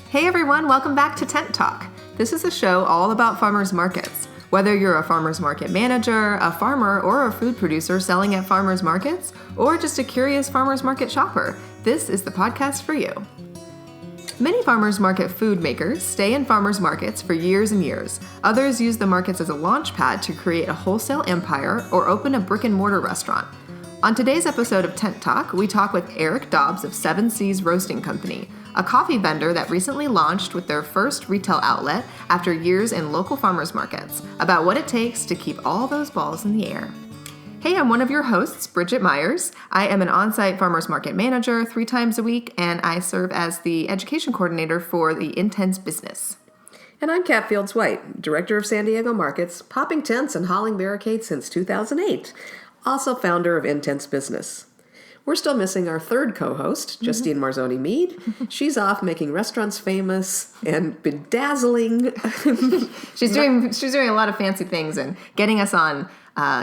Hey everyone, welcome back to Tent Talk. This is a show all about farmers markets. Whether you're a farmers market manager, a farmer, or a food producer selling at farmers markets, or just a curious farmers market shopper, this is the podcast for you. Many farmers market food makers stay in farmers markets for years and years. Others use the markets as a launch pad to create a wholesale empire or open a brick and mortar restaurant. On today's episode of Tent Talk, we talk with Eric Dobbs of 7 Seas Roasting Company, a coffee vendor that recently launched with their first retail outlet after years in local farmers markets, about what it takes to keep all those balls in the air. Hey, I'm one of your hosts, Bridget Myers. I am an on-site farmers market manager 3 times a week, and I serve as the education coordinator for the Intense business. And I'm Kat Fields White, director of San Diego Markets, popping tents and hauling barricades since 2008, also founder of Intense Business. We're still missing our third co-host, Justine Marzoni Mead. She's off making restaurants famous and bedazzling. She's doing a lot of fancy things and getting us on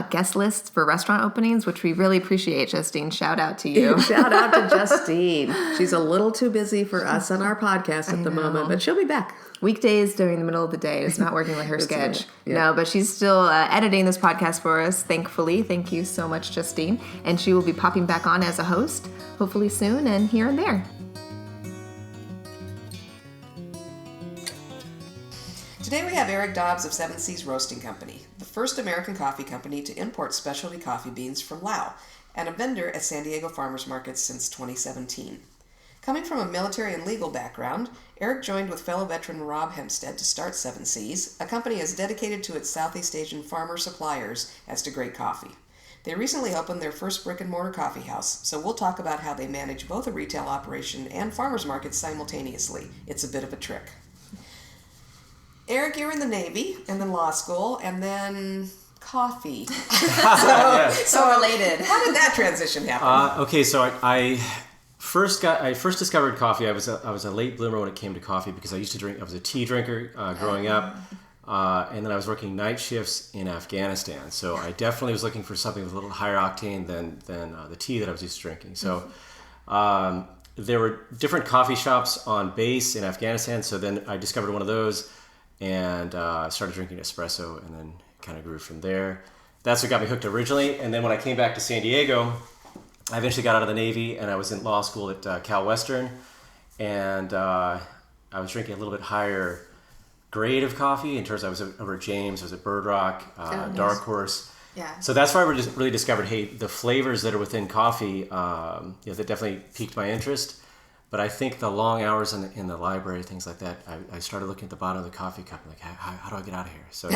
guest lists for restaurant openings, which we really appreciate, Justine. Shout out to you. Shout out to Justine. She's a little too busy for us on our podcast at the moment, but she'll be back. Weekdays during the middle of the day. It's not working with her schedule. Right. Yeah. No, but she's still editing this podcast for us, thankfully. Thank you so much, Justine. And she will be popping back on as a host, hopefully soon and here and there. Today we have Eric Dobbs of 7 Seas Roasting Company, the first American coffee company to import specialty coffee beans from Laos, and a vendor at San Diego Farmers Markets since 2017. Coming from a military and legal background, Eric joined with fellow veteran Rob Hempstead to start 7 Seas, a company as dedicated to its Southeast Asian farmer suppliers as to great coffee. They recently opened their first brick-and-mortar coffee house, so we'll talk about how they manage both a retail operation and farmers markets simultaneously. It's a bit of a trick. Eric, you're in the Navy, and then law school, and then coffee. So related. How did that transition happen? So I first discovered coffee. I was a late bloomer when it came to coffee because I used to drink. I was a tea drinker growing up, and then I was working night shifts in Afghanistan. So I definitely was looking for something with a little higher octane than the tea that I was used to drinking. So there were different coffee shops on base in Afghanistan. So then I discovered one of those and started drinking espresso, and then kind of grew from there. That's what got me hooked originally. And then when I came back to San Diego, I eventually got out of the Navy, and I was in law school at Cal Western, and I was drinking a little bit higher grade of coffee. In terms, I was over at James, I was at Bird Rock, Dark Horse. Yeah. So that's where I really discovered, hey, the flavors that are within coffee, that definitely piqued my interest. But I think the long hours in the library, things like that, I started looking at the bottom of the coffee cup, like, how do I get out of here? So,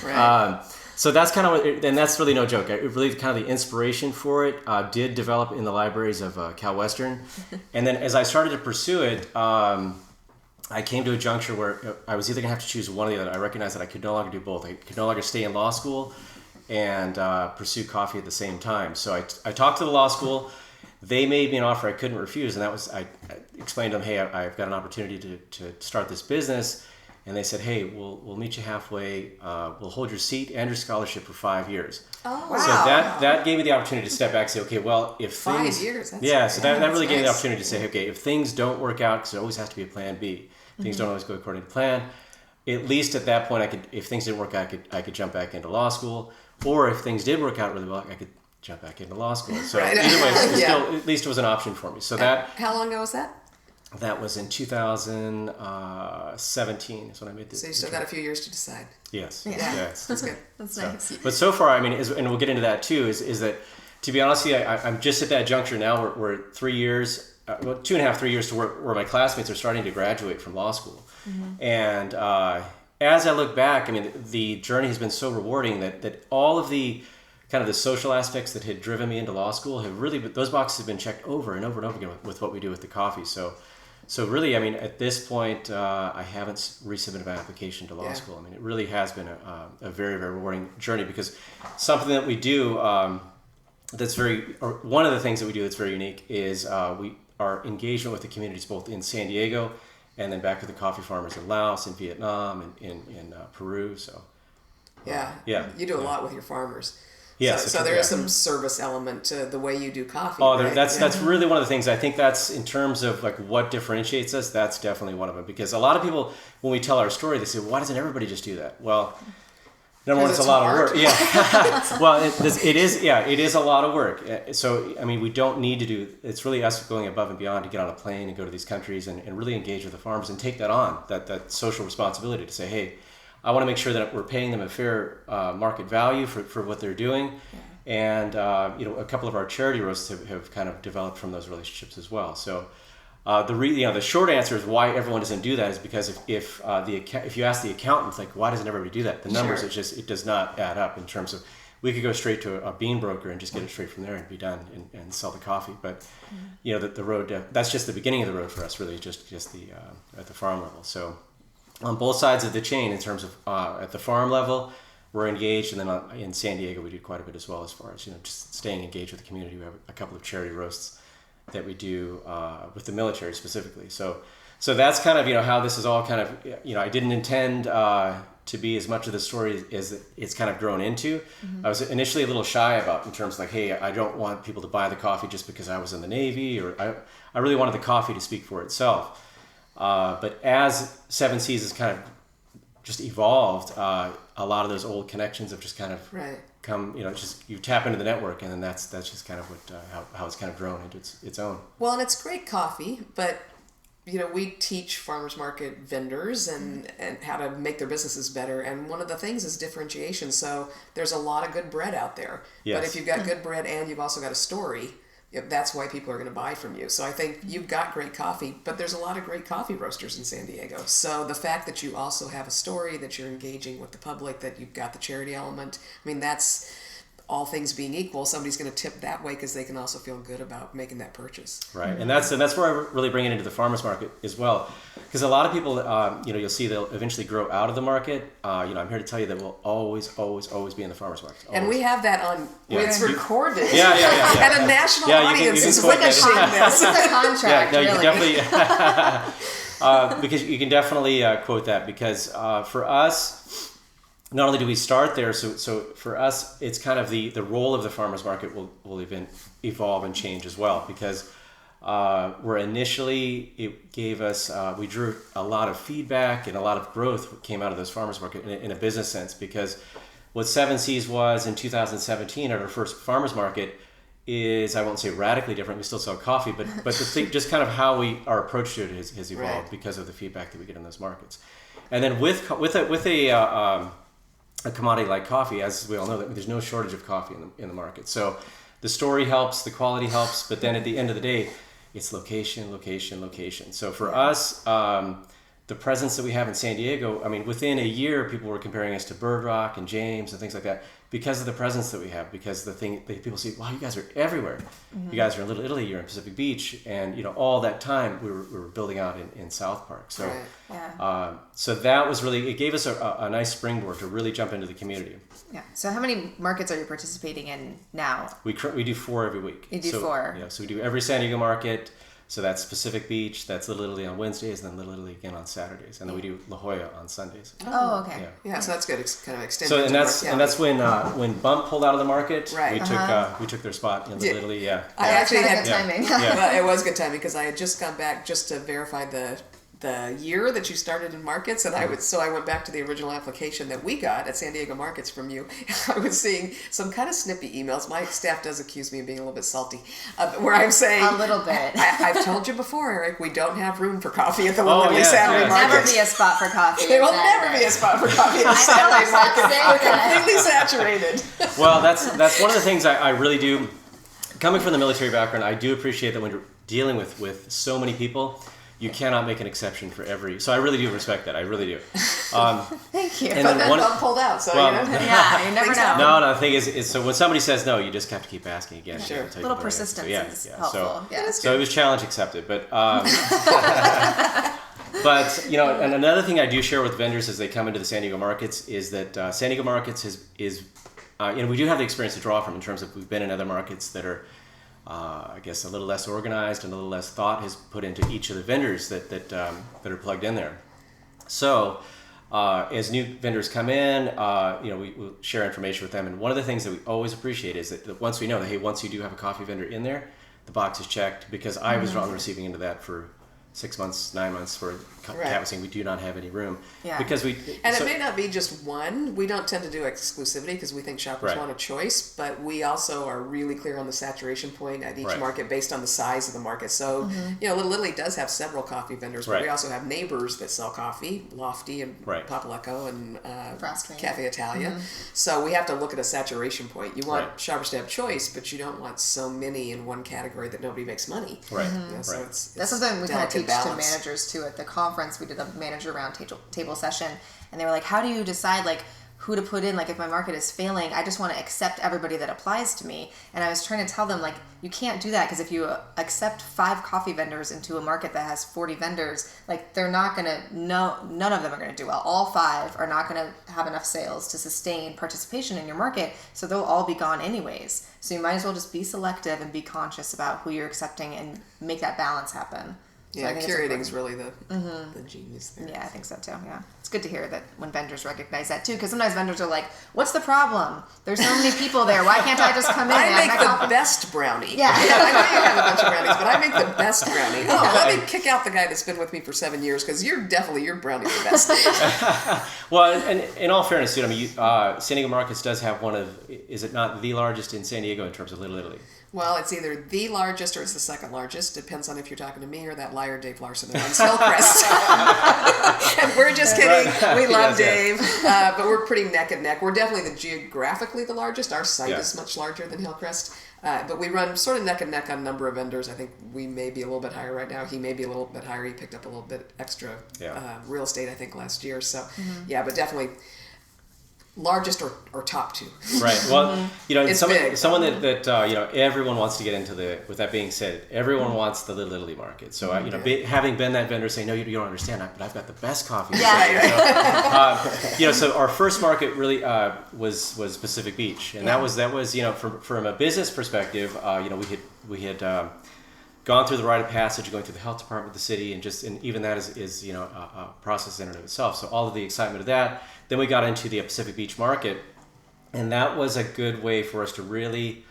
Right. So that's kind of what, and that's really no joke. Really, kind of the inspiration for it did develop in the libraries of Cal Western, and then as I started to pursue it, I came to a juncture where I was either going to have to choose one or the other. I recognized that I could no longer do both. I could no longer stay in law school and pursue coffee at the same time. So I talked to the law school. They made me an offer I couldn't refuse, and that was, I explained to them, hey, I've got an opportunity to start this business. And they said, hey, we'll meet you halfway. We'll hold your seat and your scholarship for 5 years. Oh, wow. So that gave me the opportunity to step back and say, okay, well, if things... 5 years? That's that really gave me the nice. opportunity to say, okay, if things don't work out, because there always has to be a plan B. Things don't always go according to plan. At least at that point, if things didn't work out, I could jump back into law school. Or if things did work out really well, I could jump back into law school. So Right. either way, still, at least it was an option for me. So How long ago was that? that was in 2017 is when I made the So you still got a few years to decide. Yes. Yeah. Yes. That's good. That's nice. But so far, I mean, and we'll get into that too, is that, to be honest with you, I'm just at that juncture now where we're 3 years, 2.5, 3 years to where my classmates are starting to graduate from law school. And as I look back, I mean, the journey has been so rewarding that all of the kind of the social aspects that had driven me into law school have really, those boxes have been checked over and over and over again with what we do with the coffee. So really, I mean, at this point, I haven't resubmitted my application to law school. I mean, it really has been a very, very rewarding journey, because something that we do one of the things that we do that's very unique is our engagement with the communities both in San Diego and then back with the coffee farmers in Laos, in Vietnam, and in Peru. So Yeah. You do a lot with your farmers. Yes. So there is some service element to the way you do coffee. Oh, right? that's really one of the things. I think that's in terms of like what differentiates us. That's definitely one of them, because a lot of people, when we tell our story, they say, "Why doesn't everybody just do that?" Well, number one, it's a lot of work. Yeah. Well, it is. Yeah, it is a lot of work. So I mean, we don't need to do. It's really us going above and beyond to get on a plane and go to these countries and really engage with the farmers and take that on, that social responsibility to say, hey, I want to make sure that we're paying them a fair market value for what they're doing. And a couple of our charity roasts have kind of developed from those relationships as well. So the short answer is why everyone doesn't do that is because if you ask the accountants, like, why doesn't everybody do that? The numbers, it does not add up in terms of, we could go straight to a bean broker and just get it straight from there and be done and sell the coffee. But the road, that's just the beginning of the road for us, really, just the at the farm level. So on both sides of the chain, in terms of at the farm level, we're engaged, and then in San Diego we do quite a bit as well, as far as just staying engaged with the community. We have a couple of charity roasts that we do with the military specifically. So that's kind of how this is all kind of I didn't intend to be as much of the story as it's kind of grown into. I was initially a little shy about, in terms of like, hey, I don't want people to buy the coffee just because I was in the Navy, or I really wanted the coffee to speak for itself. But as Seven Seas has kind of just evolved, a lot of those old connections have just kind of come, just you tap into the network, and then that's just kind of what how it's kind of grown into its own. Well, and it's great coffee, but we teach farmers market vendors and how to make their businesses better, and one of the things is differentiation. So there's a lot of good bread out there, but if you've got good bread and you've also got a story, that's why people are going to buy from you. So I think you've got great coffee, but there's a lot of great coffee roasters in San Diego. So the fact that you also have a story, that you're engaging with the public, that you've got the charity element, I mean, that's, all things being equal, somebody's going to tip that way because they can also feel good about making that purchase. Right, and that's where I really bring it into the farmers market as well, because a lot of people, you'll see they'll eventually grow out of the market. I'm here to tell you that we'll always be in the farmers market. Always. And we have that on. It's recorded. Yeah. And a national audience is witnessing this. This is a contract. You really. can definitely because you can definitely quote that, because for us. Not only do we start there, so for us, it's kind of the role of the farmers market will even evolve and change as well, because where initially it gave us, we drew a lot of feedback and a lot of growth came out of those farmers market in a business sense, because what Seven Seas was in 2017 at our first farmers market is, I won't say radically different, we still sell coffee, but the thing, just kind of how our approach to it has evolved because of the feedback that we get in those markets. And then with a commodity like coffee, as we all know, that there's no shortage of coffee in the market. So the story helps, the quality helps, but then at the end of the day, it's location. So for us, the presence that we have in San Diego, I mean, within a year, people were comparing us to Bird Rock and James and things like that, because of the presence that we have, because people see, wow, you guys are everywhere. You guys are in Little Italy, you're in Pacific Beach, and all that time we were building out in South Park. So, so that was really, it gave us a nice springboard to really jump into the community. Yeah. So how many markets are you participating in now? We do 4 every week. You do 4. Yeah. So we do every San Diego market. So that's Pacific Beach, that's Little Italy on Wednesdays, and then Little Italy again on Saturdays, and then we do La Jolla on Sundays. Oh, okay. Yeah, so that's good. It's kind of extended. So and that's when Bump pulled out of the market, we took their spot in Little Italy. Yeah, I actually had good timing. Well, it was good timing because I had just gone back just to verify the year that you started in markets, and I went back to the original application that we got at San Diego Markets from you. I was seeing some kind of snippy emails. My staff does accuse me of being a little bit salty, where I'm saying a little bit. I've told you before, Eric, we don't have room for coffee at the Little Saturday market. Never be a spot for coffee. There will never be a spot for coffee at the Saturday market. We're completely saturated. Well, that's one of the things I really do. Coming from the military background, I do appreciate that when you're dealing with so many people, you cannot make an exception for every. So I really do respect that. I really do. Thank you. And then one pulled out, so yeah, you never know. No. The thing is, so when somebody says no, you just have to keep asking again. Sure. A little persistence is helpful. So it was challenge accepted, but. But and another thing I do share with vendors as they come into the San Diego markets is that San Diego markets is we do have the experience to draw from in terms of we've been in other markets that are. I guess a little less organized and a little less thought is put into each of the vendors that are plugged in there. So as new vendors come in, we'll share information with them. And one of the things that we always appreciate is that once we know that, hey, once you do have a coffee vendor in there, the box is checked, because I was on the receiving end of that for 6 months, 9 months, where Kat was saying we do not have any room. Yeah. Because it may not be just one. We don't tend to do exclusivity because we think shoppers want a choice, but we also are really clear on the saturation point at each market based on the size of the market. So, Little Italy does have several coffee vendors, but we also have neighbors that sell coffee, Lofty and Papaleco and Cafe Italia. So we have to look at a saturation point. You want shoppers to have choice, but you don't want so many in one category that nobody makes money. Right. So it's that's something we kind of teach balance. to managers too. At the conference, we did a manager round table session, and they were like, how do you decide like who to put in? Like, if my market is failing, I just want to accept everybody that applies to me. And I was trying to tell them, like, you can't do that, because if you accept 5 coffee vendors into a market that has 40 vendors, like, they're not going to none of them are going to do well. All 5 are not going to have enough sales to sustain participation in your market, so they'll all be gone anyways. So you might as well just be selective and be conscious about who you're accepting and make that balance happen. Yeah, curating is really the genius there. Yeah, I think so too. Yeah, it's good to hear that when vendors recognize that too, because sometimes vendors are like, "What's the problem? There's so many people there. Why can't I just come in?" I make the best brownie. Yeah. I know you have a bunch of brownies, but I make the best brownie. Oh, let me kick out the guy that's been with me for 7 years, because your brownie's the best. Well, and in all fairness, I mean, San Diego Markets does have one of, is it not the largest in San Diego in terms of Little Italy? Well, it's either the largest or it's the second largest. Depends on if you're talking to me or that liar Dave Larson that runs Hillcrest. And we're just kidding. We love Dave. But we're pretty neck and neck. We're definitely geographically the largest. Our site is much larger than Hillcrest. But we run sort of neck and neck on number of vendors. I think we may be a little bit higher right now. He may be a little bit higher. He picked up a little bit extra real estate, I think, last year. So, but definitely largest or top 2. Right. Well, someone big. that everyone wants to get into the. With that being said, everyone wants the Little Italy market. So having been that vendor, saying, no, you don't understand, but I've got the best coffee. So our first market really was Pacific Beach, and that was from a business perspective, we had gone through the rite of passage, going through the health department of the city, and even that is a process in and of itself. So all of the excitement of that. Then we got into the Pacific Beach market, and that was a good way for us to really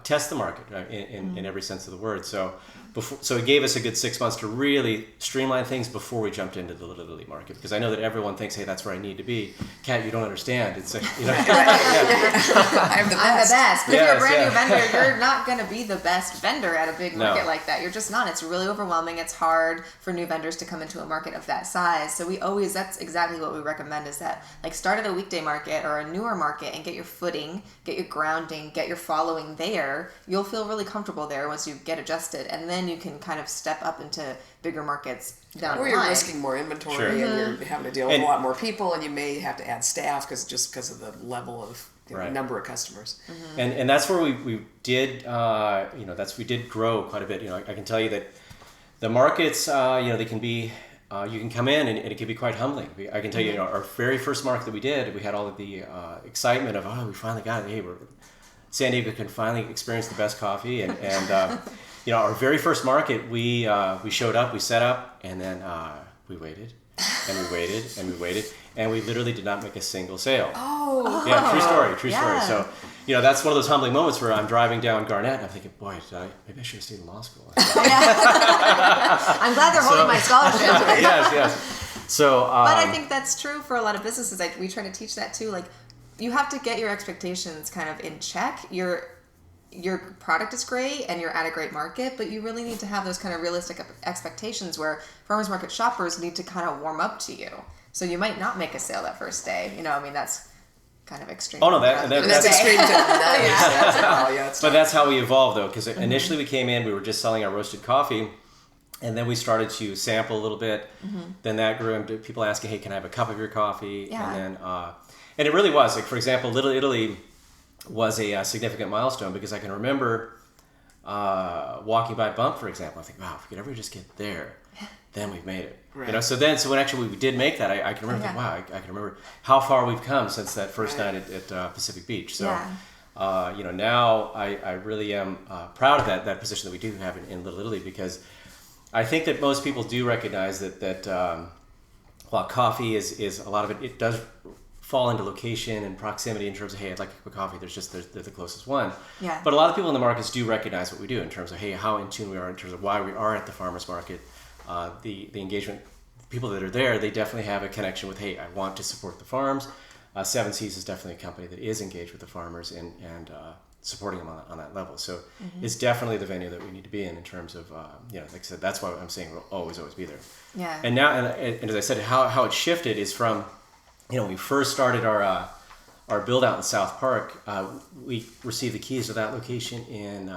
test the market in every sense of the word. So it gave us a good 6 months to really streamline things before we jumped into the Little Italy market, because I know that everyone thinks, hey, that's where I need to be. Kat, you don't understand. It's I'm the best. But if you're a brand new vendor, you're not going to be the best vendor at a big market like that. You're just not. It's really overwhelming. It's hard for new vendors to come into a market of that size. So that's exactly what we recommend, is that, like, start at a weekday market or a newer market and get your footing, get your grounding, get your following there. You'll feel really comfortable there once you get adjusted, and then you can kind of step up into bigger markets down the line. Or you're risking more inventory, and you're having to deal with a lot more people, and you may have to add staff because of the level of number of customers. And that's where we did we did grow quite a bit. I can tell you that the markets they can be you can come in and it can be quite humbling. I can tell you, our very first market that we did, we had all of the excitement of, we finally got it. Hey, San Diego can finally experience the best coffee, and our very first market, we showed up, we set up, and then we waited, and we waited, and we waited, and we literally did not make a single sale. Oh. Yeah, true story. So, that's one of those humbling moments where I'm driving down Garnett, and I'm thinking, boy, maybe I should have stayed in law school. I'm glad they're holding my scholarship. Yes. So, but I think that's true for a lot of businesses. Like, we try to teach that too. Like, you have to get your expectations kind of in check. Your product is great and you're at a great market, but you really need to have those kind of realistic expectations where farmers market shoppers need to kind of warm up to you. So you might not make a sale that first day. That's kind of extreme. Oh no, that's extreme. But that's how we evolved, though, because initially we came in, we were just selling our roasted coffee, and then we started to sample a little bit. Then that grew into people asking, hey, can I have a cup of your coffee? Yeah. And then and it really was, like, for example, Little Italy was a significant milestone, because I can remember walking by Bump, for example. I think, wow, if we could ever just get there, then we've made it. Right. So when actually we did make that, I can remember, I can remember how far we've come since that first night at Pacific Beach. So, now I really am proud of that position that we do have in Little Italy, because I think that most people do recognize that while coffee is a lot of it does fall into location and proximity in terms of, hey, I'd like a cup of coffee. They're the closest one. Yeah. But a lot of people in the markets do recognize what we do in terms of, hey, how in tune we are in terms of why we are at the farmers market. The engagement, people that are there, they definitely have a connection with, hey, I want to support the farms. Seven Seas is definitely a company that is engaged with the farmers and supporting them on that level. So it's definitely the venue that we need to be in terms of, like I said, that's why I'm saying we'll always be there. Yeah. And now, and as I said, how it shifted is from, when we first started our build out in South Park, we received the keys to that location in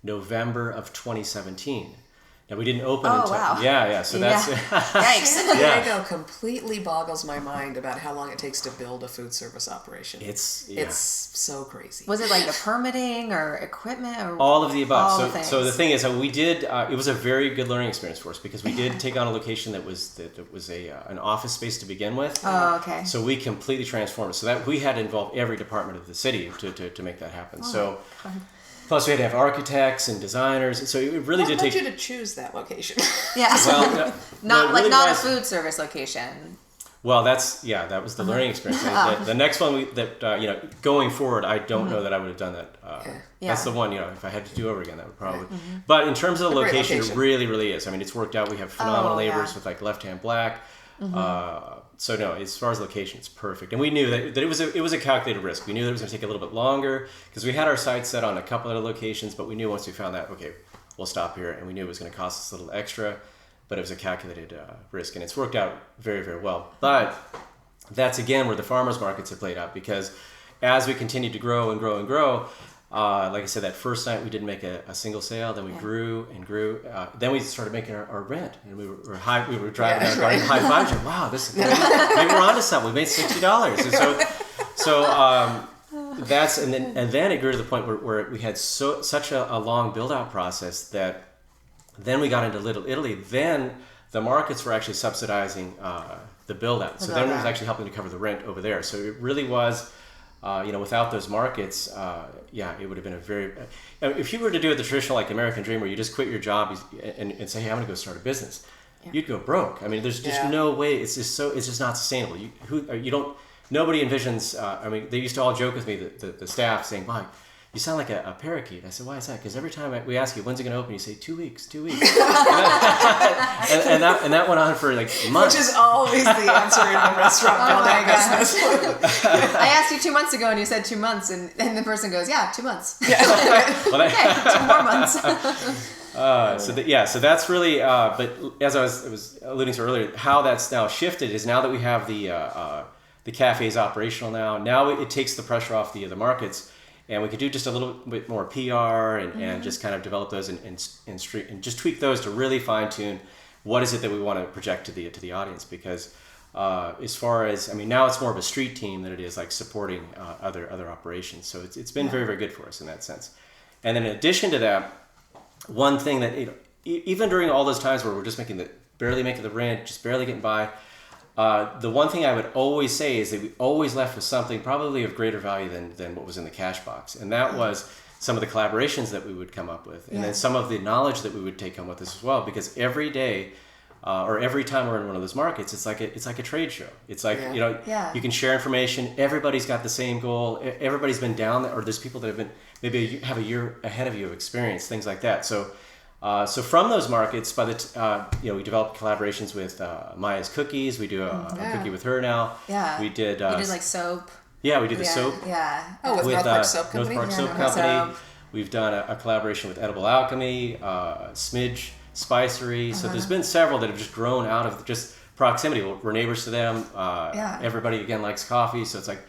November of 2017. Now we didn't open until wow. yeah. So that's Yikes. San Diego completely boggles my mind about how long it takes to build a food service operation. It's so crazy. Was it like the permitting or equipment or all of the above. all the So the things? thing is, we did. It was a very good learning experience for us because we did take on a location that was an office space to begin with. Oh, okay. So we completely transformed it. So that we had to involve every department of the city to make that happen. So. Plus, we had to have architects and designers, so it really did take. What led you to choose that location? Yeah. Well, not really not a was- food service location. Well, that was the learning experience. The next one going forward, I don't know that I would have done that. Yeah. That's the one, if I had to do over again, that would probably. But in terms of the great location, location. it really, really is. I mean, it's worked out. We have phenomenal neighbors yeah. with like Left Hand Black. So no, as far as location, it's perfect. And we knew that it was a calculated risk. We knew that it was going to take a little bit longer because we had our sights set on a couple other locations, but we knew once we found that, okay, we'll stop here, and we knew it was going to cost us a little extra, but it was a calculated risk, and it's worked out very, very well. But that's again where the farmers markets have played out, because as we continued to grow and grow and grow, like I said, that first night we didn't make a single sale. Then we grew and grew. Then we started making our rent, and we were driving down garden high fives. And, wow, maybe we're onto something. We made $60, and so that's and then it grew to the point where we had such a long build out process that then we got into Little Italy. Then the markets were actually subsidizing the build out. So then it was actually helping to cover the rent over there. So it really was. Without those markets, it would have been a very. If you were to do it the traditional like American dream, where you just quit your job and say, "Hey, I'm going to go start a business," you'd go broke. I mean, there's just no way. It's just not sustainable. Nobody envisions. They used to all joke with me, the staff, saying, "Wow, you sound like a parakeet." I said, "Why is that?" Because every time we ask you, "When's it going to open?" you say, 2 weeks, 2 weeks, and that went on for like months. Which is always the answer in the restaurant build-out business. I asked you 2 months ago, and you said 2 months, and the person goes, "Yeah, 2 months." Well, Okay, 2 more months. So that's really. But as I was alluding to earlier, how that's now shifted is now that we have the cafes operational now. Now it takes the pressure off the markets. And we could do just a little bit more PR and just kind of develop those and just tweak those to really fine tune what is it that we want to project to the audience. Because as far as now it's more of a street team than it is like supporting other operations. So it's been very, very good for us in that sense. And then in addition to that, one thing that even during all those times where we're just barely making the rent, just barely getting by. The one thing I would always say is that we always left with something probably of greater value than what was in the cash box. And that was some of the collaborations that we would come up with. And then some of the knowledge that we would take home with us as well. Because every day or every time we're in one of those markets, it's like a trade show. It's like, you can share information. Everybody's got the same goal. Everybody's been down there, or there's people that have been maybe have a year ahead of you of experience, things like that. So from those markets, we developed collaborations with Maya's Cookies. We do a cookie with her now. Yeah. We did like soap. Yeah, we do the soap. Yeah. Oh, with North Park Soap Company. North Park Soap Company. We've done a collaboration with Edible Alchemy, Smidge Spicery. So there's been several that have just grown out of just proximity. We're neighbors to them. Everybody again likes coffee, so it's like.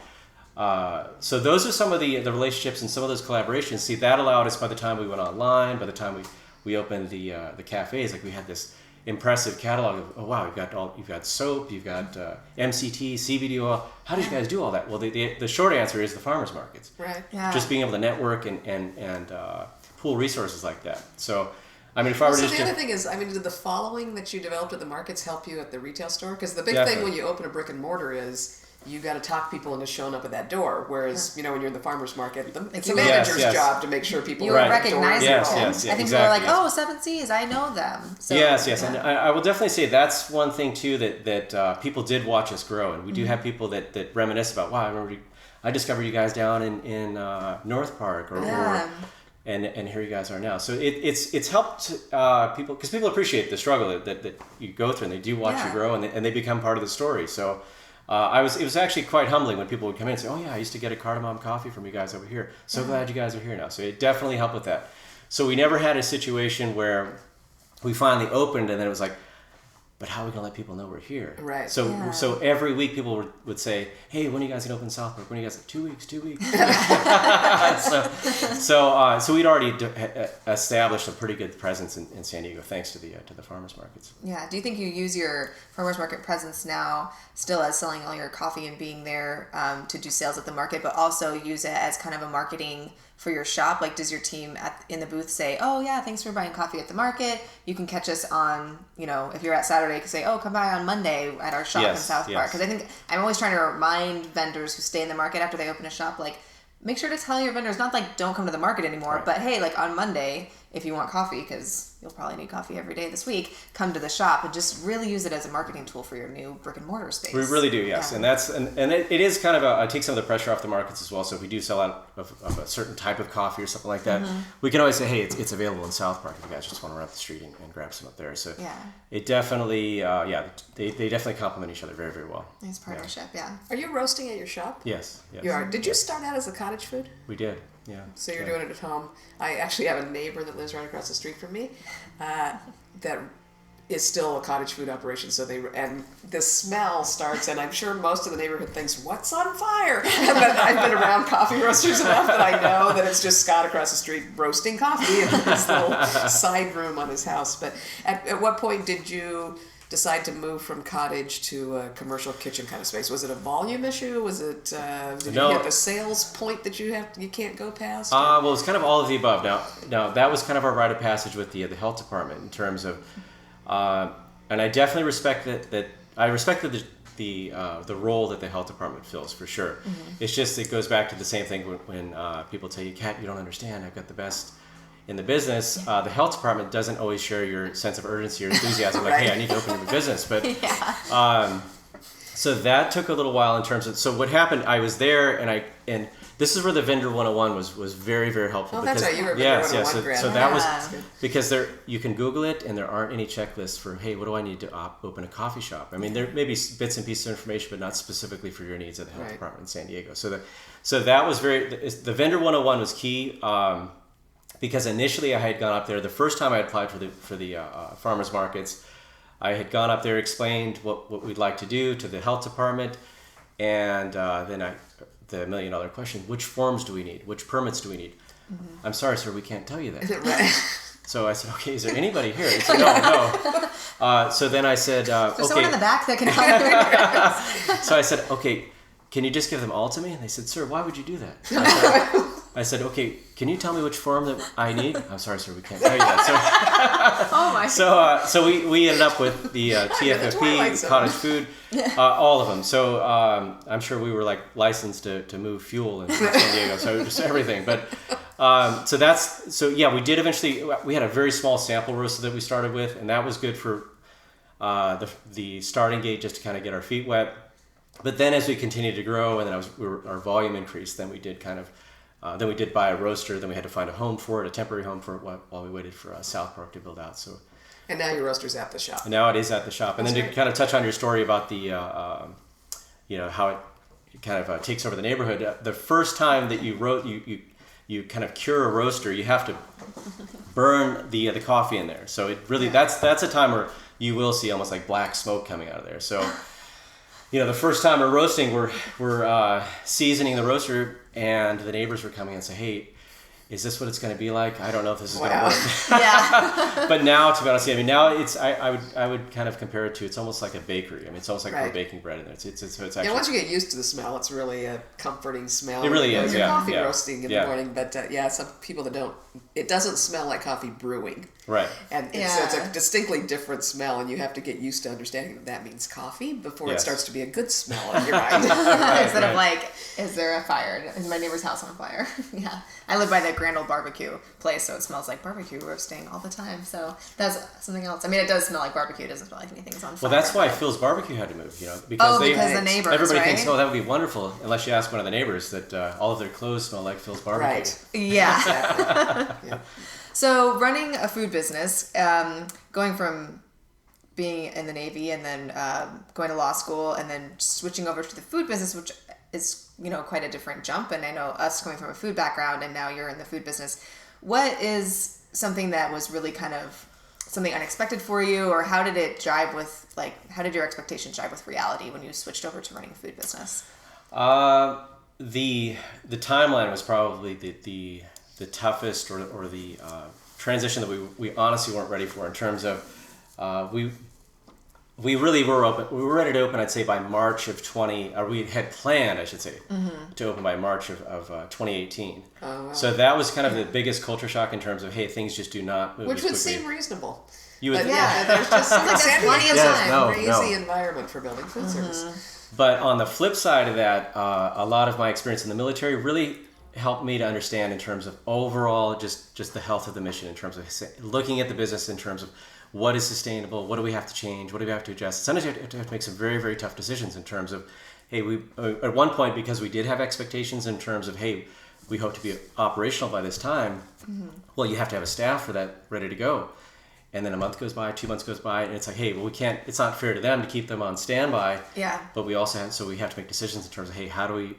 So those are some of the relationships and some of those collaborations. See, that allowed us by the time we went online, by the time we opened the cafes, like we had this impressive catalog of, oh wow, you've got soap, you've got MCT, CBD oil. How did you guys do all that? Well, the short answer is the farmers markets. Right. Yeah. Just being able to network and pool resources like that. So, if I were the other thing is, did the following that you developed at the markets help you at the retail store? Because the big Definitely. thing when you open a brick and mortar is you got to talk people into showing up at that door. Whereas, when you're in the farmer's market, it's a you- manager's job to make sure people You are were at the door. recognizable. Yes, I think exactly, people are like, yes. oh, 7 C's, I know them. So, yes, and I will definitely say that's one thing too that people did watch us grow, and we do have people that reminisce about. Wow, I discovered you guys down in North Park, and here you guys are now. So it's helped people, because people appreciate the struggle that you go through, and they do watch you grow, and they become part of the story. So. It was actually quite humbling when people would come in and say, oh yeah, I used to get a cardamom coffee from you guys over here. So glad you guys are here now. So it definitely helped with that. So we never had a situation where we finally opened and then it was like, but how are we going to let people know we're here? Right. So every week people would say, hey, when are you guys going to open Southport? When are you guys? 2 weeks. So we'd already established a pretty good presence in San Diego thanks to the farmers markets. Yeah. Do you think you use your farmers market presence now still as selling all your coffee and being there to do sales at the market, but also use it as kind of a marketing for your shop? Like, does your team in the booth say, oh yeah, thanks for buying coffee at the market, you can catch us on, if you're at Saturday, you can say, oh, come by on Monday at our shop in South Park? Because I think I'm always trying to remind vendors who stay in the market after they open a shop, like, make sure to tell your vendors, not like don't come to the market anymore, but hey, like on Monday, if you want coffee, because you'll probably need coffee every day this week, come to the shop, and just really use it as a marketing tool for your new brick and mortar space. We really do, yes. Yeah. And it is kind of it takes some of the pressure off the markets as well. So if we do sell out of a certain type of coffee or something like that, we can always say, hey, it's available in South Park if you guys just want to run up the street and grab some up there. So it definitely, they definitely complement each other very, very well. Nice partnership, yeah. Are you roasting at your shop? Yes. You are. Did you start out as a cottage food? We did, yeah. So you're doing it at home. I actually have a neighbor that lives right across the street from me that is still a cottage food operation. So and the smell starts, and I'm sure most of the neighborhood thinks, "What's on fire?" And I've been around coffee roasters enough that I know that it's just Scott across the street roasting coffee in his little side room on his house. But at what point did you decide to move from cottage to a commercial kitchen kind of space? Was it a volume issue? Was it did you hit the sales point that you can't go past? Well, it's kind of all of the above. Now that was kind of our rite of passage with the health department in terms of, and I definitely respect that I respected the role that the health department fills for sure. It's just it goes back to the same thing when people tell you, Kat, you don't understand. I've got the best in the business. The health department doesn't always share your sense of urgency or enthusiasm. Like, hey, I need to open a business. But so that took a little while in terms of. So what happened? I was there, and this is where the vendor 101 was very, very helpful. Oh, because, that's right. You were vendor 101 grad. So that was because you can Google it, and there aren't any checklists for, hey, what do I need to open a coffee shop? I mean, there may be bits and pieces of information, but not specifically for your needs at the health department in San Diego. So that was the vendor 101 was key. Because initially I had gone up there, the first time I applied for the farmers markets, I had gone up there, explained what we'd like to do to the health department, and then the $1 million question: which forms do we need? Which permits do we need? I'm sorry, sir, we can't tell you that. So I said, okay, is there anybody here? He said, no. So then I said, okay. Someone in the back that can help. So I said, okay, can you just give them all to me? And they said, sir, why would you do that? I said, okay, can you tell me which form that I need? I'm sorry, sir, we can't tell you that. Oh my. So we ended up with the TFFP, cottage food, all of them. So I'm sure we were like licensed to move fuel in San Diego, so just everything. But we did eventually. We had a very small sample roaster that we started with, and that was good for the starting gate, just to kind of get our feet wet. But then as we continued to grow, and then our volume increased, then we did then we did buy a roaster. Then we had to find a home for it, a temporary home for it, while we waited for South Park to build out. So, and now your roaster's at the shop. And now it is at the shop. And then to kind of touch on your story about the, how it kind of takes over the neighborhood. The first time that you kind of cure a roaster, you have to burn the coffee in there. So it really that's a time where you will see almost like black smoke coming out of there. So. The first time we're roasting, we're seasoning the roaster, and the neighbors were coming and say, hey, is this what it's going to be like? I don't know if this is going to work. Yeah. But now, to be honest, I mean, now it's I would kind of compare it to, it's almost like a bakery. I mean, it's almost like we're baking bread in there. It's actually, once you get used to the smell, it's really a comforting smell. It really is. Your Yeah. coffee roasting in the morning, but some people that don't. It doesn't smell like coffee brewing. Right. And so it's a distinctly different smell, and you have to get used to understanding that means coffee before it starts to be a good smell in your mind. Instead of like, is there a fire? Is my neighbor's house on fire? Yeah. I live by the Grand Old Barbecue place, so it smells like barbecue roasting all the time. So that's something else. I mean, it does smell like barbecue. It doesn't smell like anything's on fire. Well, that's why Phil's Barbecue had to move, because because the neighbors, everybody right? thinks, that would be wonderful, unless you ask one of the neighbors that all of their clothes smell like Phil's Barbecue. Right. Yeah. Yeah. So running a food business, going from being in the Navy and then going to law school and then switching over to the food business, which is, quite a different jump. And I know us coming from a food background and now you're in the food business. What is something that was really kind of something unexpected for you, or how did it jive with, how did your expectations jive with reality when you switched over to running a food business? The timeline was probably the toughest or the transition that we honestly weren't ready for, in terms of we really were open. We were ready to open, I'd say, by March of we had planned, I should say, to open by March of 2018. Oh, wow. So that was kind of the biggest culture shock in terms of, hey, things just do not move Which as would quickly. seem reasonable. You would, there's just that's plenty of time. Crazy environment for building food service. But on the flip side of that, a lot of my experience in the military really helped me to understand in terms of overall just the health of the mission, in terms of looking at the business in terms of what is sustainable, what do we have to change, what do we have to adjust. Sometimes you have to make some very, very tough decisions in terms of, hey, we at one point, because we did have expectations in terms of, hey, we hope to be operational by this time. Well, you have to have a staff for that ready to go. And then a month goes by, 2 months goes by, and it's like, hey, well, we can't, it's not fair to them to keep them on standby. Yeah. But we also have, so we have to make decisions in terms of, hey, how do we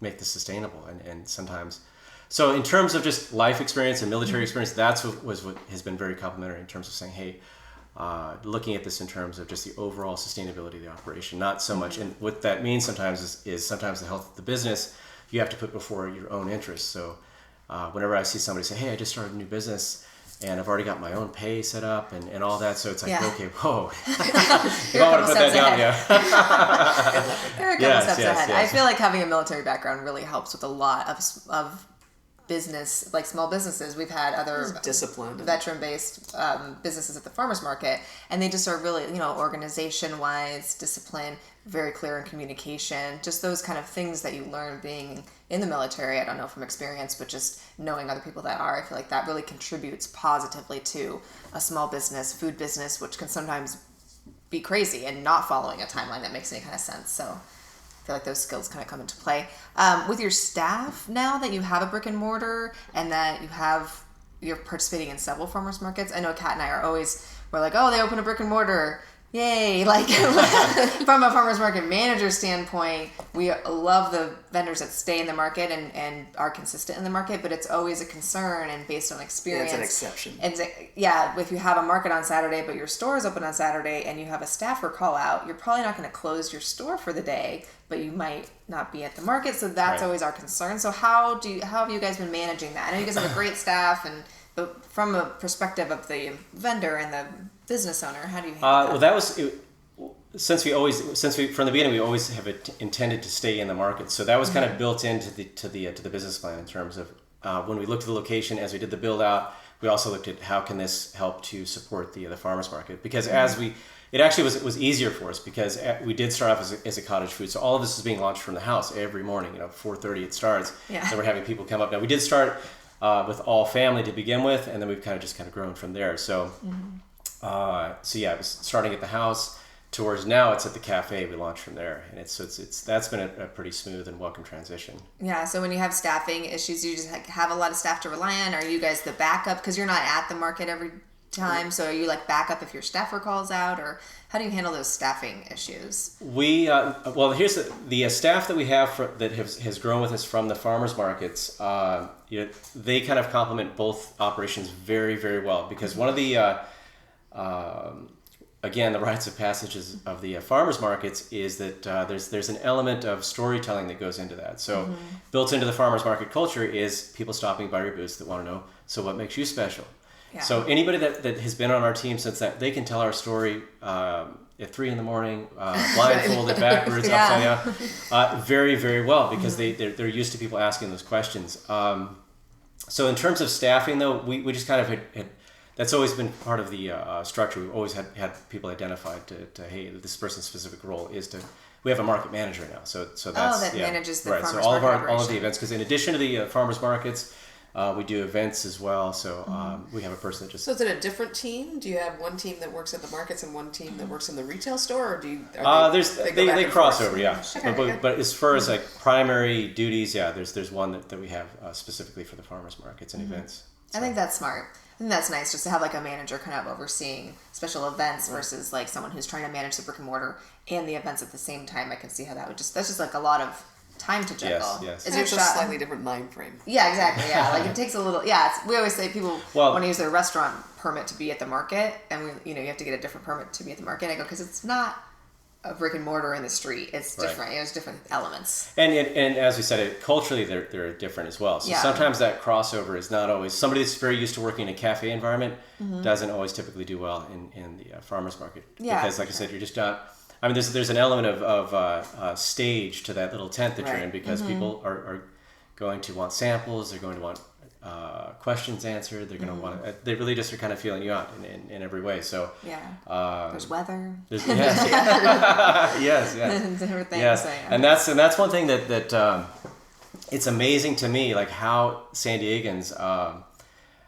make this sustainable? And sometimes, so in terms of just life experience and military experience, that's what has been very complimentary in terms of saying, hey, looking at this in terms of just the overall sustainability of the operation, not so much. And what that means sometimes is sometimes the health of the business you have to put before your own interests. So whenever I see somebody say, hey, I just started a new business, and I've already got my own pay set up and all that. So it's like, okay, whoa. If I want to put that down, There are a couple steps ahead. I feel like having a military background really helps with a lot of business, like small businesses. We've had other veteran-based businesses at the farmers market, and they just are really, organization-wise, discipline, very clear in communication, just those kind of things that you learn being in the military. I don't know from experience, but just knowing other people that are, I feel like that really contributes positively to a small business, food business, which can sometimes be crazy and not following a timeline that makes any kind of sense. So I feel like those skills kind of come into play. With your staff, now that you have a brick and mortar and that you're participating in several farmers markets, I know Kat and I we're like, oh, they open a brick and mortar. Yay! Like from a farmers market manager standpoint, we love the vendors that stay in the market and are consistent in the market, but it's always a concern, and based on experience. It's an exception. If you have a market on Saturday, but your store is open on Saturday and you have a staffer call out, you're probably not going to close your store for the day, but you might not be at the market. So that's always our concern. So how have you guys been managing that? I know you guys have a great staff, but from a perspective of the vendor and the business owner, how do you handle that? Well, that was since we from the beginning we always have intended to stay in the market. So that was kind of built into the business plan in terms of when we looked at the location as we did the build out. We also looked at how can this help to support the farmers market, because it actually was easier for us because we did start off as a cottage food. So all of this is being launched from the house every morning. 4:30 it starts. Yeah. And we're having people come up. Now we did start with all family to begin with, and then we've kind of grown from there. So. It was starting at the house towards now it's at the cafe. We launched from there, and that's been a pretty smooth and welcome transition. Yeah. So when you have staffing issues, you just have a lot of staff to rely on. Are you guys the backup because you're not at the market every time? So are you like backup if your staffer calls out, or how do you handle those staffing issues? We here's the staff that we have that has grown with us from the farmers markets. They kind of complement both operations very, very well, because one of the again, the rites of passages of the farmers markets is that there's an element of storytelling that goes into that. So built into the farmers market culture is people stopping by your booths that want to know, so what makes you special? Yeah. So anybody that has been on our team since that, they can tell our story at 3 a.m, blindfolded, backwards, upside down, very, very well, because they're used to people asking those questions. So in terms of staffing, though, we just kind of had that's always been part of the structure. We've always had people identified to hey, this person's specific role is to. We have a market manager now, so that's that manages the right. farmers So market all of the events, because in addition to the farmers markets, we do events as well. So we have a person that just. So is it a different team? Do you have one team that works at the markets and one team that works in the retail store, or do you? They cross over, yeah. Okay. But as far as like primary duties, yeah, there's one that we have specifically for the farmers markets and events. So. I think that's smart. I think that's nice just to have like a manager kind of overseeing special events versus like someone who's trying to manage the brick and mortar and the events at the same time. I can see how that's just like a lot of time to juggle. Yes. It's a slightly different mind frame. Yeah, exactly. Yeah, like it takes a little. Yeah, we always say people want to use their restaurant permit to be at the market, and you have to get a different permit to be at the market. And I go because it's not a brick and mortar in the street. It's different. Right. There's different elements. And as we said, culturally they're different as well. So sometimes that crossover is not always somebody that's very used to working in a cafe environment doesn't always typically do well in the farmers market. Yeah. Because like I said, you're just not. I mean, there's an element of stage to that little tent that you're in because people are going to want samples. They're going to want questions answered. They're going to want to. They really just are kind of feeling you out in every way. So there's weather. Yes. Different things. Yes, and that's one thing that it's amazing to me, like how San Diegans.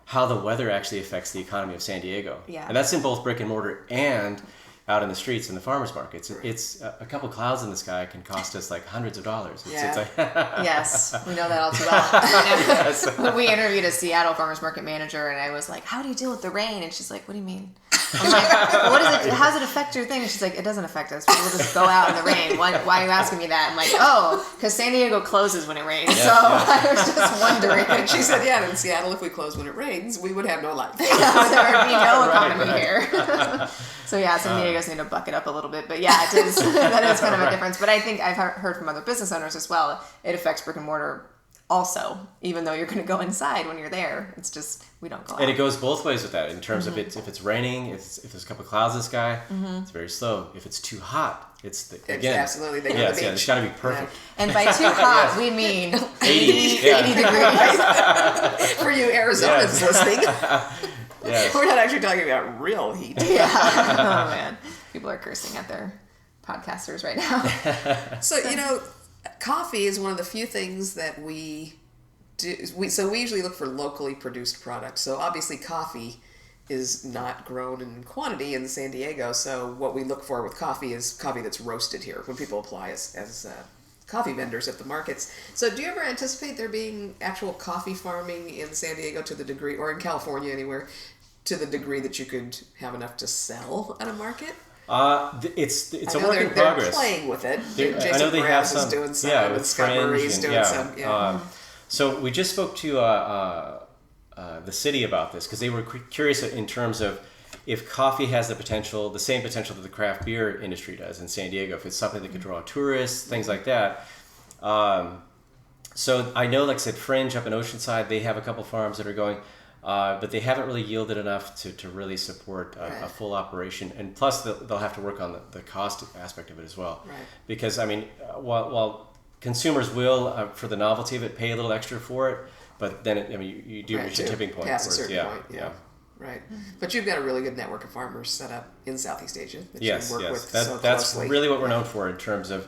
How the weather actually affects the economy of San Diego. Yeah. And that's in both brick and mortar and out in the streets in the farmers markets. It's a couple clouds in the sky can cost us like hundreds of dollars. It's like yes, we know that all too well. When we interviewed a Seattle farmers market manager, and I was like, "How do you deal with the rain?" And she's like, "What do you mean?" I'm like, "What is it? How does it affect your thing?" And she's like, "It doesn't affect us. We'll just go out in the rain." Why are you asking me that? I'm like, "Oh, because San Diego closes when it rains." I was just wondering. And she said, "Yeah, in Seattle, if we close when it rains, we would have no life. There would be no economy here." So San Diego's need to buck it up a little bit, but yeah, it is. That is kind of a difference. But I think I've heard from other business owners as well. It affects brick and mortar also, even though you're going to go inside when you're there. It's just we don't go out. And it goes both ways with that in terms of if it's raining, if there's a couple of clouds in the sky, it's very slow. If it's too hot, it's absolutely they go to the beach. It's got to be perfect. Yeah. And by too hot, we mean 80 degrees. For you Arizonans listening. Yes. We're not actually talking about real heat. Yeah. Oh man, people are cursing at their podcasters right now. So coffee is one of the few things that we do. So we usually look for locally produced products. So obviously coffee is not grown in quantity in San Diego. So what we look for with coffee is coffee that's roasted here when people apply as coffee vendors at the markets. So do you ever anticipate there being actual coffee farming in San Diego to the degree, or in California anywhere, to the degree that you could have enough to sell at a market? It's a work in progress. They're playing with it. I know they have some. Is doing some. And Scott Murray's doing some. Yeah. So we just spoke to the city about this because they were curious in terms of if coffee has the same potential that the craft beer industry does in San Diego, if it's something that could draw tourists, things like that. So I know, like I said, Fringe up in Oceanside, they have a couple farms that are going, but they haven't really yielded enough to really support a full operation. And plus, they'll have to work on the cost aspect of it as well. Right. Because, I mean, while consumers will, for the novelty of it, pay a little extra for it, but then, you do reach a tipping point. Past a certain point, yeah. Right. But you've got a really good network of farmers set up in Southeast Asia that you work with so that's closely. Really what we're known for in terms of,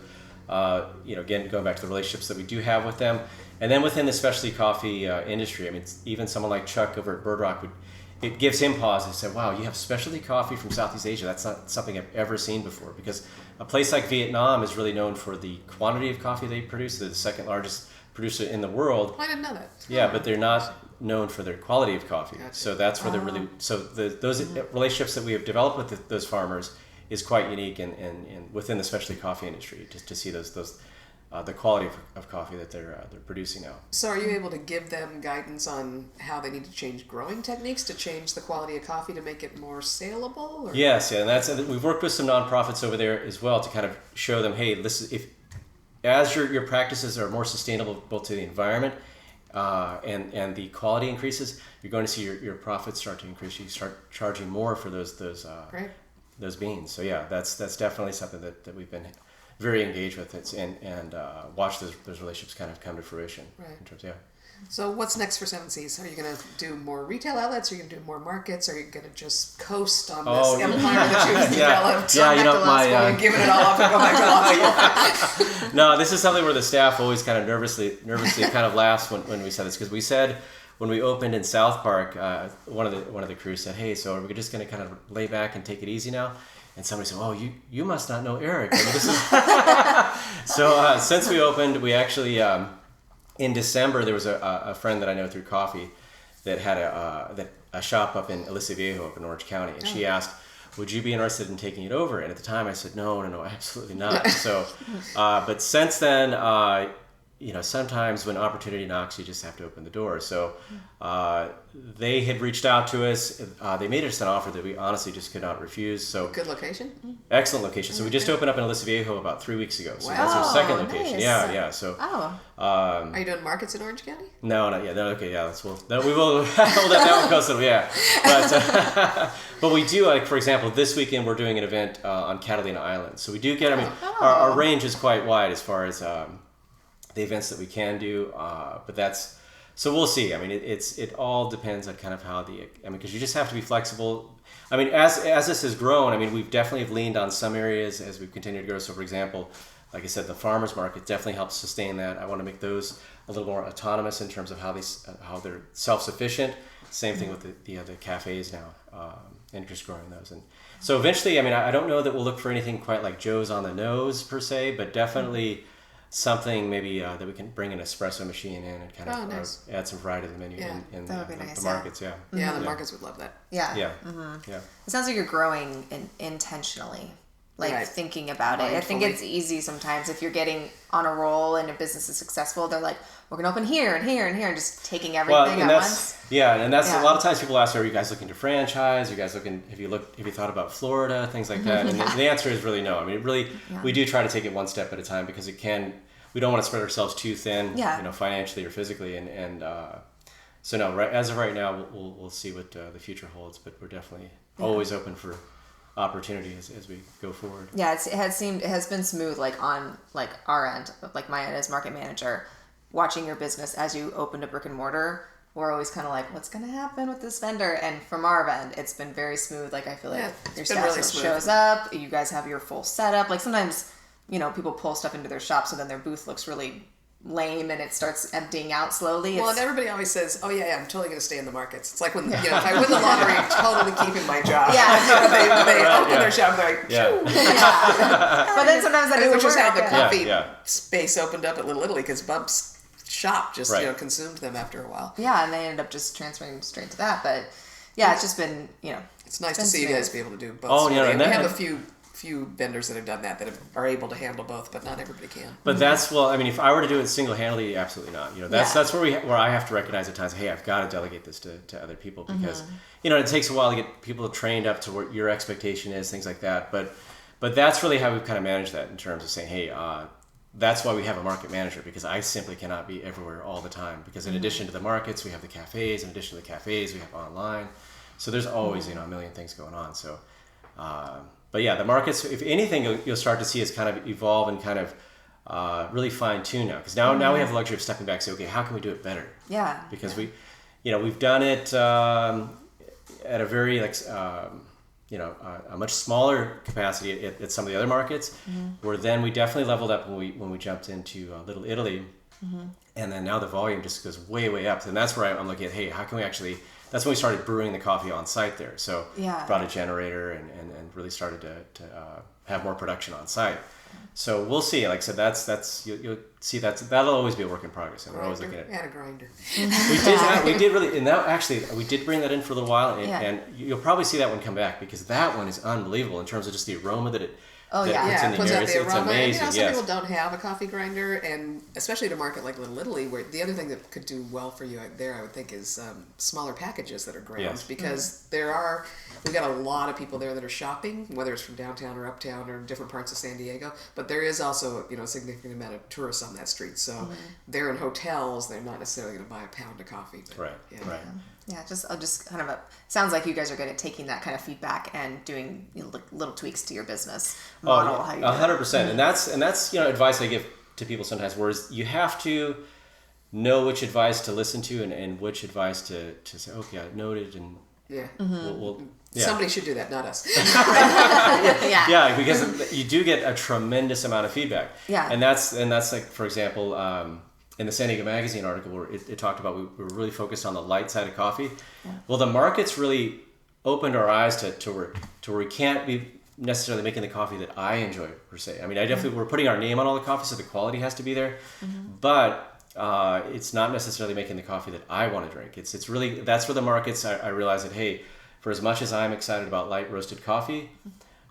again, going back to the relationships that we do have with them. And then within the specialty coffee industry, I mean, even someone like Chuck over at Bird Rock, it gives him pause and say, wow, you have specialty coffee from Southeast Asia. That's not something I've ever seen before. Because a place like Vietnam is really known for the quantity of coffee they produce. They're the second largest producer in the world. I didn't know that. Yeah, but they're not known for their quality of coffee. Gotcha. So that's where they're really, those relationships that we have developed with those farmers is quite unique and within the specialty coffee industry, just to see those the quality of coffee that they're producing now. So are you able to give them guidance on how they need to change growing techniques to change the quality of coffee to make it more saleable? Or? Yes, yeah, and we've worked with some nonprofits over there as well to kind of show them, hey, as your practices are more sustainable both to the environment and the quality increases, you're going to see your profits start to increase. You start charging more for those beans. So yeah, that's definitely something that we've been very engaged with and watch those relationships kind of come to fruition. Right. In terms, So what's next for Seven Seas? Are you going to do more retail outlets? Are you going to do more markets? Are you going to just coast on this empire that you've developed? Yeah, you know, you're giving it all up and go back to law school. No, this is something where the staff always kind of nervously kind of laughs when we said this, because we said when we opened in South Park, one of the crew said, "Hey, so are we just going to kind of lay back and take it easy now?" And somebody said, "Oh, you must not know Eric." I mean, this is so since we opened, we actually in December there was a friend that I know through coffee that had a shop up in Aliso Viejo up in Orange County, and she asked, "Would you be interested in taking it over?" And at the time, I said, "No, absolutely not." So, but since then. Sometimes when opportunity knocks, you just have to open the door. So they had reached out to us. They made us an offer that we honestly just could not refuse. So good location? Excellent location. So we just opened up in Aliso Viejo about 3 weeks ago. So that's our second location. Nice. Yeah. So are you doing markets in Orange County? No, not yet. No, okay, yeah. We will let that one go. So yeah, but we do, like, for example, this weekend we're doing an event on Catalina Island. So we do get. I mean, our range is quite wide as far as. The events that we can do, but so we'll see. I mean, it all depends on kind of how because you just have to be flexible. I mean, as this has grown, I mean, we've definitely leaned on some areas as we've continued to grow. So, for example, like I said, the farmers market definitely helps sustain that. I want to make those a little more autonomous in terms of how they're self-sufficient. Same thing with the cafes now, and just growing those. And so eventually, I mean, I don't know that we'll look for anything quite like Joe's on the nose per se, but definitely. Something maybe that we can bring an espresso machine in and kind of add some variety to the menu in the markets. Yeah. Yeah, the markets would love that. Yeah. Yeah. Mm-hmm. Yeah. It sounds like you're growing intentionally, thinking about it. I think it's easy sometimes if you're getting on a roll and a business is successful. They're like, we're gonna open here and here and here, and just taking everything at once. Yeah, and that's a lot of times people ask, "Are you guys looking to franchise? Are you guys looking? Have you thought about Florida? Things like that?" And the answer is really no. I mean, we do try to take it one step at a time because we don't want to spread ourselves too thin, financially or physically, and so no. As of right now, we'll see what the future holds, but we're definitely always open for opportunity as we go forward. Yeah, it has been smooth, like on like our end, like my end as market manager, watching your business as you opened a brick and mortar. We're always kind of like, what's going to happen with this vendor? And from our end, it's been very smooth. Like I feel like your staff really shows up, you guys have your full setup. Like sometimes, people pull stuff into their shop, so then their booth looks really lame and it starts emptying out slowly. Well, and everybody always says, "Oh yeah, I'm totally going to stay in the markets." It's like when if I win the lottery, I'm totally keeping my job. Yeah, they open their shop, they're like, But then sometimes that which is how the coffee space opened up at Little Italy because Bump's shop just consumed them after a while. Yeah, and they ended up just transferring straight to that. But it's just been it's nice to see you guys be able to do both. Oh, and we have a few vendors that have done that are able to handle both, but not everybody can. But if I were to do it single-handedly, absolutely not. That's where I have to recognize at times, hey, I've got to delegate this to other people because it takes a while to get people trained up to what your expectation is, things like that. But that's really how we've kind of managed that in terms of saying, hey, that's why we have a market manager, because I simply cannot be everywhere all the time. Because in addition to the markets, we have the cafes. In addition to the cafes, we have online. So there's always a million things going on. So. But yeah, the markets, if anything, you'll start to see us kind of evolve and kind of really fine tune now. Because now we have the luxury of stepping back and say, okay, how can we do it better? Yeah. Because we've done it at a very a much smaller capacity at some of the other markets. Where then we definitely leveled up when we jumped into Little Italy, and then now the volume just goes way up. And that's where I'm looking at, hey, how can we actually? That's when we started brewing the coffee on site there. So brought a generator and really started to have more production on site. So we'll see. Like I said, that's you'll see that'll always be a work in progress, and we're always looking at it. And a grinder. We did really, and that actually we did bring that in for a little while, and you'll probably see that one come back because that one is unbelievable in terms of just the aroma that Oh, yeah. that's in it the puts air. out the It's aroma. And, amazing. some Yes. people don't have a coffee grinder, and especially to market like Little Italy, where the other thing that could do well for you there, I would think, is smaller packages that are ground. Yes. Because we've got a lot of people there that are shopping, whether it's from downtown or uptown or different parts of San Diego. But there is also, a significant amount of tourists on that street. So they're in hotels. They're not necessarily going to buy a pound of coffee. But, Right. yeah. Right. Yeah, just kind of sounds like you guys are good at taking that kind of feedback and doing little tweaks to your business model. How you do it. 100%. And that's advice I give to people sometimes, whereas you have to know which advice to listen to and which advice to say, okay, I noted, and Yeah. we'll Somebody should do that, not us. Yeah. Because you do get a tremendous amount of feedback. Yeah. And that's like, for example, in the San Diego Magazine article where it talked about we were really focused on the light side of coffee. Yeah. Well, the market's really opened our eyes to where we can't be necessarily making the coffee that I enjoy, per se. I mean, I definitely, we're putting our name on all the coffee, so the quality has to be there. But it's not necessarily making the coffee that I want to drink. It's really, that's where the market's, I realize that, hey, for as much as I'm excited about light roasted coffee,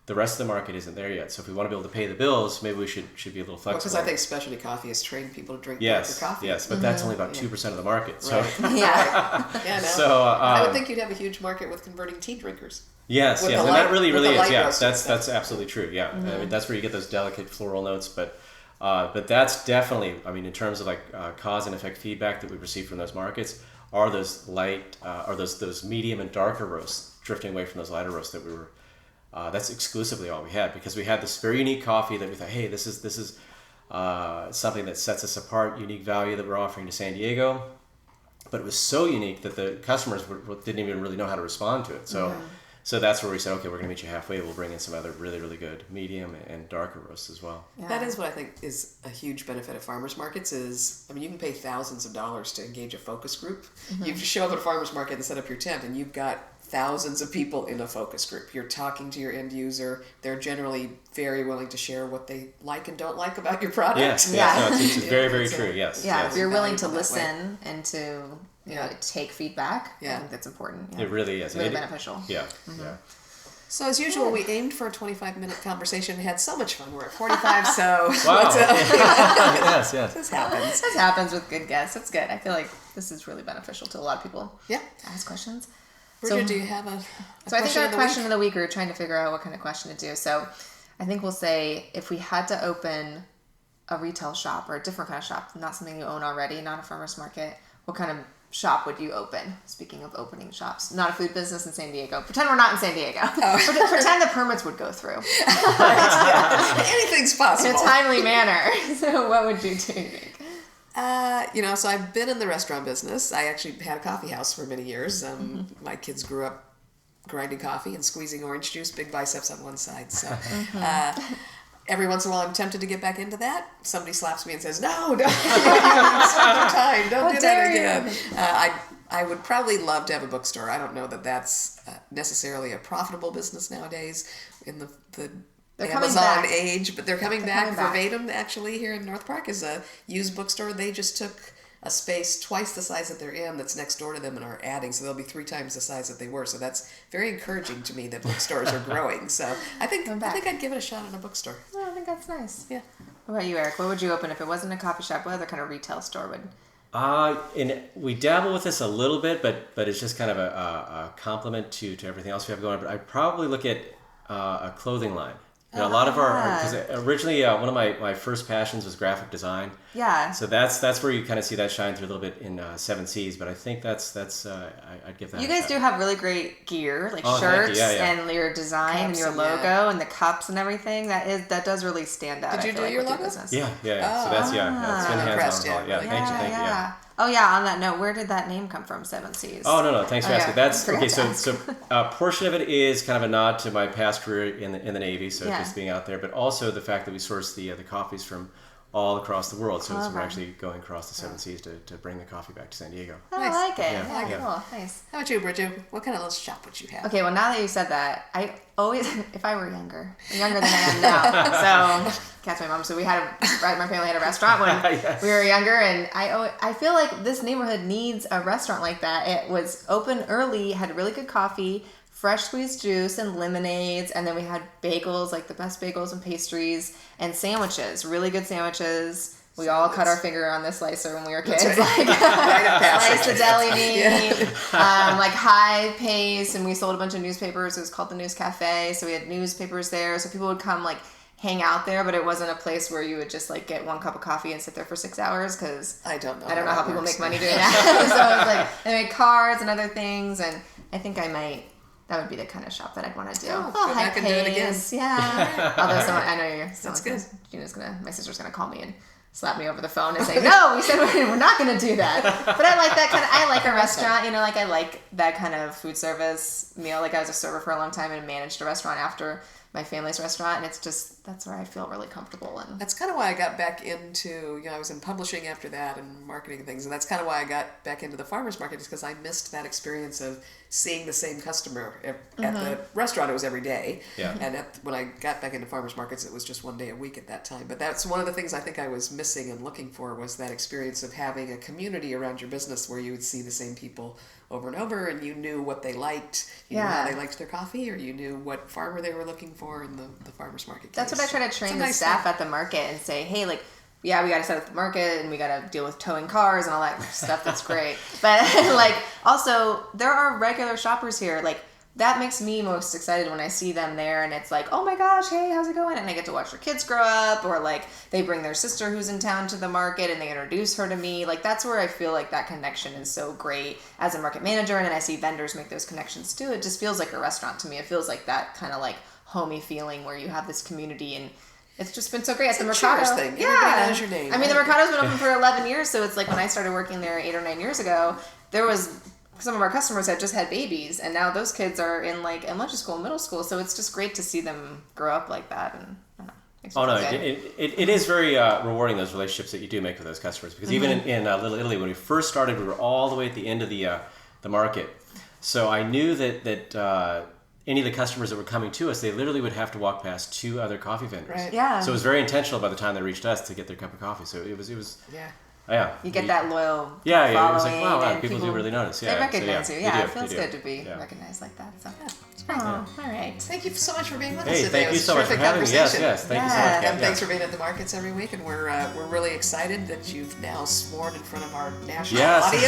the rest of the market isn't there yet. So if we want to be able to pay the bills, maybe we should be a little flexible. Because I think specialty coffee has trained people to drink yes, darker coffee. Yes, but that's only about 2% of the market. So Right. Yeah. No. So I would think you'd have a huge market with converting tea drinkers. Yes, With yes, the and light- that really with the is. light Yeah, roasted that's stuff. absolutely true. Yeah, I mean, that's where you get those delicate floral notes. But that's definitely, I mean, in terms of like cause and effect feedback that we receive from those markets, are those light, are those medium and darker roasts drifting away from those lighter roasts that we were. That's exclusively all we had, because we had this very unique coffee that we thought, hey, this is something that sets us apart, unique value that we're offering to San Diego. But it was so unique that the customers didn't even really know how to respond to it. So that's where we said, okay, we're going to meet you halfway. We'll bring in some other really, really good medium and darker roasts as well. Yeah. That is what I think is a huge benefit of farmers markets is, I mean, you can pay thousands of dollars to engage a focus group. You show up at a farmers market and set up your tent, and you've got thousands of people in a focus group. You're talking to your end user. They're generally very willing to share what they like and don't like about your product. Yes, Yeah. no, it's very, very true. Yes. Yeah, yes. if you're willing to Valuable that way. listen and to take feedback, I Yeah. think that's important. Yeah. It really is. It's really And beneficial. Yeah, yeah. So as usual, we aimed for a 25-minute conversation and had so much fun. We're at 45, so Wow. Yes, yes. this happens. This happens with good guests. That's good. I feel like this is really beneficial to a lot of people. Yeah. Ask questions. Bridget, do you have a So I think our of the question week? of the week, we were trying to figure out what kind of question to do. So I think we'll say, if we had to open a retail shop or a different kind of shop, not something you own already, not a farmer's market, what kind of shop would you open? Speaking of opening shops, not a food business in San Diego. Pretend we're not in San Diego. Pretend the permits would go through Anything's possible. in a timely manner. So what would you do? You think? So I've been in the restaurant business. I actually had a coffee house for many years. My kids grew up grinding coffee and squeezing orange juice, big biceps on one side. So every once in a while I'm tempted to get back into that. Somebody slaps me and says, no, don't, it's not the time. Don't do that again. I would probably love to have a bookstore. I don't know that that's necessarily a profitable business nowadays in the They're coming Amazon back. age, but they're coming back. coming back. Verbatim, actually, here in North Park is a used bookstore. They just took a space twice the size that they're in that's next door to them and are adding, so they'll be 3 times the size that they were. So that's very encouraging to me that bookstores are growing. So I think I'd give it a shot in a bookstore. Oh, I think that's nice. Yeah. What about you, Eric? What would you open if it wasn't a coffee shop? What other kind of retail store would? And we dabble with this a little bit, but it's just kind of a complement to everything else we have going on. But I'd probably look at a clothing line. You know, a lot of because originally one of my first passions was graphic design. Yeah. So that's where you kind of see that shine through a little bit in 7 Cs. But I think that's I'd give that. You a guys shot. do have really great gear, like Oh, thank you. shirts Yeah. and your design and Cups your and logo and the cups and everything. That does really stand out. Did you I feel do like, your with logo? business. Yeah. So that's it's been I'm hands impressed, on. yeah, Yeah, really. thank you. Yeah. Oh yeah. On that note, where did that name come from? 7 Cs. Oh no, thanks for Oh, asking. yeah. That's Forgot okay. to So a portion of it is kind of a nod to my past career in the Navy, so Yeah. just being out there, but also the fact that we source the coffees from all across the world. So Oh, we're okay. actually going across the 7 Seas to bring the coffee back to San Diego. Oh, Nice. I like it. Yeah. Yeah, cool. Nice. How about you, Bridget? What kind of little shop would you have? Okay, well, now that you said that, I always, if I were younger than I am now, so, catch my mom, so my family had a restaurant when Yes. we were younger, and I feel like this neighborhood needs a restaurant like that. It was open early, had really good coffee, fresh squeezed juice and lemonades, and then we had bagels, like the best bagels and pastries, and sandwiches, really good sandwiches. We all cut our finger on the slicer when we were kids. Right. Like, slice the deli meat, like high pace, and we sold a bunch of newspapers. It was called the News Cafe, so we had newspapers there. So people would come like hang out there, but it wasn't a place where you would just like get one cup of coffee and sit there for 6 hours, because I don't know how people make money doing that. So it was like, they made cards and other things, and I think that would be the kind of shop that I'd want to do. Go back and do it again. Yeah. Although I know you're. That's good. My sister's gonna call me and slap me over the phone and say, no, we said we're not going to do that. But I like that I like a restaurant, like I like that kind of food service meal. Like I was a server for a long time and managed a restaurant after my family's restaurant, and it's just, that's where I feel really comfortable. And that's kind of why I got back into, I was in publishing after that and marketing and things, and that's kind of why I got back into the farmers market, is because I missed that experience of seeing the same customer at the restaurant. It was every day, and when I got back into farmers markets, it was just one day a week at that time. But that's one of the things I think I was missing and looking for, was that experience of having a community around your business where you would see the same people over and over, and you knew what they liked, you knew how they liked their coffee, or you knew what farmer they were looking for in the farmers market case. That's what I try to train the staff at the market and say, hey, like, yeah, we got to set up the market and we got to deal with towing cars and all that stuff. That's great. But like, also, there are regular shoppers here. Like, that makes me most excited when I see them there, and it's like, oh my gosh, hey, how's it going? And I get to watch their kids grow up, or like they bring their sister who's in town to the market and they introduce her to me. Like, that's where I feel like that connection is so great as a market manager, and then I see vendors make those connections too. It just feels like a restaurant to me. It feels like that kind of like homey feeling where you have this community, and it's just been so great. At the Mercado thing. Everybody knows your name. I mean, the Mercado's been open for 11 years, so it's like when I started working there 8 or 9 years ago, there was some of our customers had just had babies, and now those kids are in like elementary school, middle school, so it's just great to see them grow up like that. And it is very rewarding, those relationships that you do make with those customers, because even in Little Italy, when we first started, we were all the way at the end of the market, so I knew that any of the customers that were coming to us, they literally would have to walk past 2 other coffee vendors. Right. Yeah. So it was very intentional by the time they reached us to get their cup of coffee. So it was. Yeah. Yeah. You get that loyal Yeah, following. It was like, wow, people do really notice. Yeah. They recognize you. Yeah, it feels do. good to be recognized like that. So. It's great. All right. Thank you so much for being with us Hey, today. thank you so much for having me. Yes, thank you so much. And thanks for being at the markets every week, and we're really excited that you've now sworn in front of our national audience